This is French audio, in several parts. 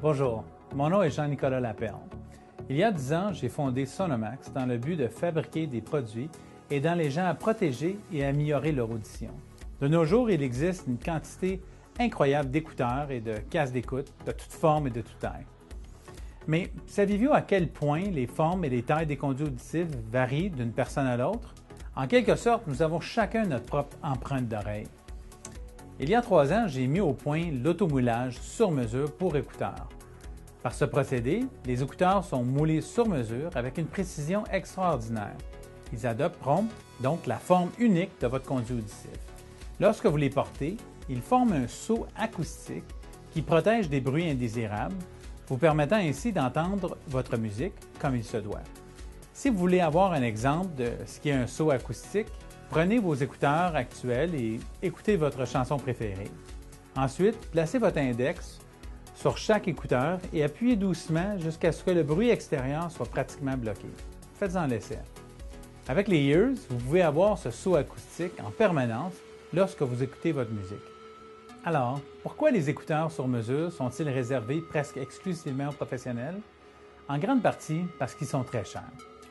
Bonjour, mon nom est Jean-Nicolas Laperle. Il y a 10 ans, j'ai fondé Sonomax dans le but de fabriquer des produits aidant les gens à protéger et à améliorer leur audition. De nos jours, il existe une quantité incroyable d'écouteurs et de casques d'écoute de toutes formes et de toutes tailles. Mais saviez-vous à quel point les formes et les tailles des conduits auditifs varient d'une personne à l'autre? En quelque sorte, nous avons chacun notre propre empreinte d'oreille. Il y a 3 ans, j'ai mis au point l'automoulage sur mesure pour écouteurs. Par ce procédé, les écouteurs sont moulés sur mesure avec une précision extraordinaire. Ils adoptent prompt, donc la forme unique de votre conduit auditif. Lorsque vous les portez, ils forment un saut acoustique qui protège des bruits indésirables, vous permettant ainsi d'entendre votre musique comme il se doit. Si vous voulez avoir un exemple de ce qu'est un saut acoustique, prenez vos écouteurs actuels et écoutez votre chanson préférée. Ensuite, placez votre index sur chaque écouteur et appuyez doucement jusqu'à ce que le bruit extérieur soit pratiquement bloqué. Faites-en l'essai. Avec les Ears, vous pouvez avoir ce saut acoustique en permanence lorsque vous écoutez votre musique. Alors, pourquoi les écouteurs sur mesure sont-ils réservés presque exclusivement aux professionnels? En grande partie parce qu'ils sont très chers.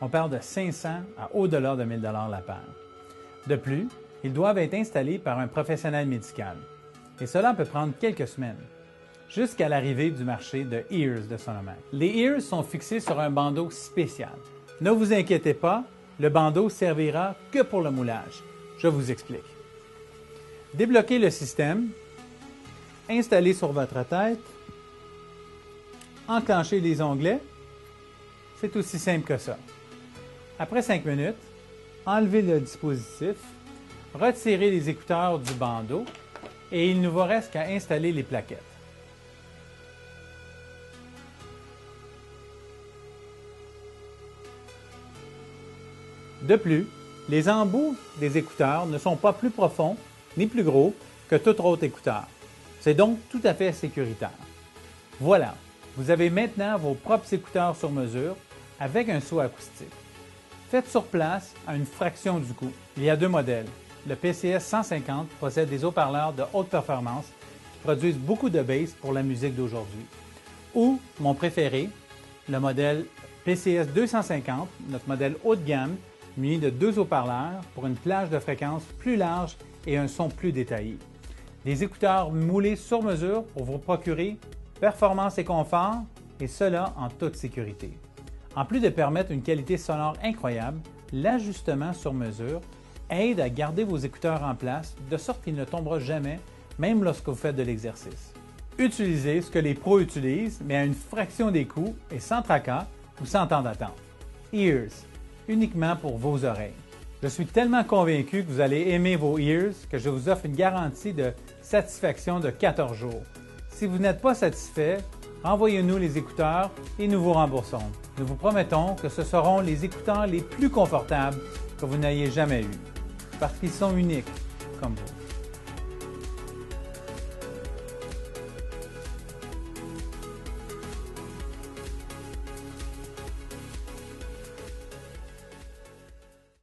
On parle de 500 à au-delà de 1000 $ la paire. De plus, ils doivent être installés par un professionnel médical. Et cela peut prendre quelques semaines, jusqu'à l'arrivée du marché de Ears de Sonomax. Les Ears sont fixés sur un bandeau spécial. Ne vous inquiétez pas, le bandeau servira que pour le moulage. Je vous explique. Débloquez le système, installez sur votre tête, enclenchez les onglets. C'est aussi simple que ça. Après 5 minutes, enlevez le dispositif, retirez les écouteurs du bandeau et il ne vous reste qu'à installer les plaquettes. De plus, les embouts des écouteurs ne sont pas plus profonds ni plus gros que tout autre écouteur. C'est donc tout à fait sécuritaire. Voilà, vous avez maintenant vos propres écouteurs sur mesure avec un saut acoustique. Faites sur place à une fraction du coût. Il y a 2 modèles. Le PCS 150 possède des haut-parleurs de haute performance qui produisent beaucoup de bass pour la musique d'aujourd'hui. Ou mon préféré, le modèle PCS 250, notre modèle haut de gamme, muni de 2 haut-parleurs pour une plage de fréquences plus large et un son plus détaillé. Des écouteurs moulés sur mesure pour vous procurer performance et confort, et cela en toute sécurité. En plus de permettre une qualité sonore incroyable, l'ajustement sur mesure aide à garder vos écouteurs en place de sorte qu'ils ne tomberont jamais, même lorsque vous faites de l'exercice. Utilisez ce que les pros utilisent, mais à une fraction des coûts et sans tracas ou sans temps d'attente. Ears, uniquement pour vos oreilles. Je suis tellement convaincu que vous allez aimer vos Ears que je vous offre une garantie de satisfaction de 14 jours. Si vous n'êtes pas satisfait, envoyez-nous les écouteurs et nous vous remboursons. Nous vous promettons que ce seront les écouteurs les plus confortables que vous n'ayez jamais eus, parce qu'ils sont uniques comme vous.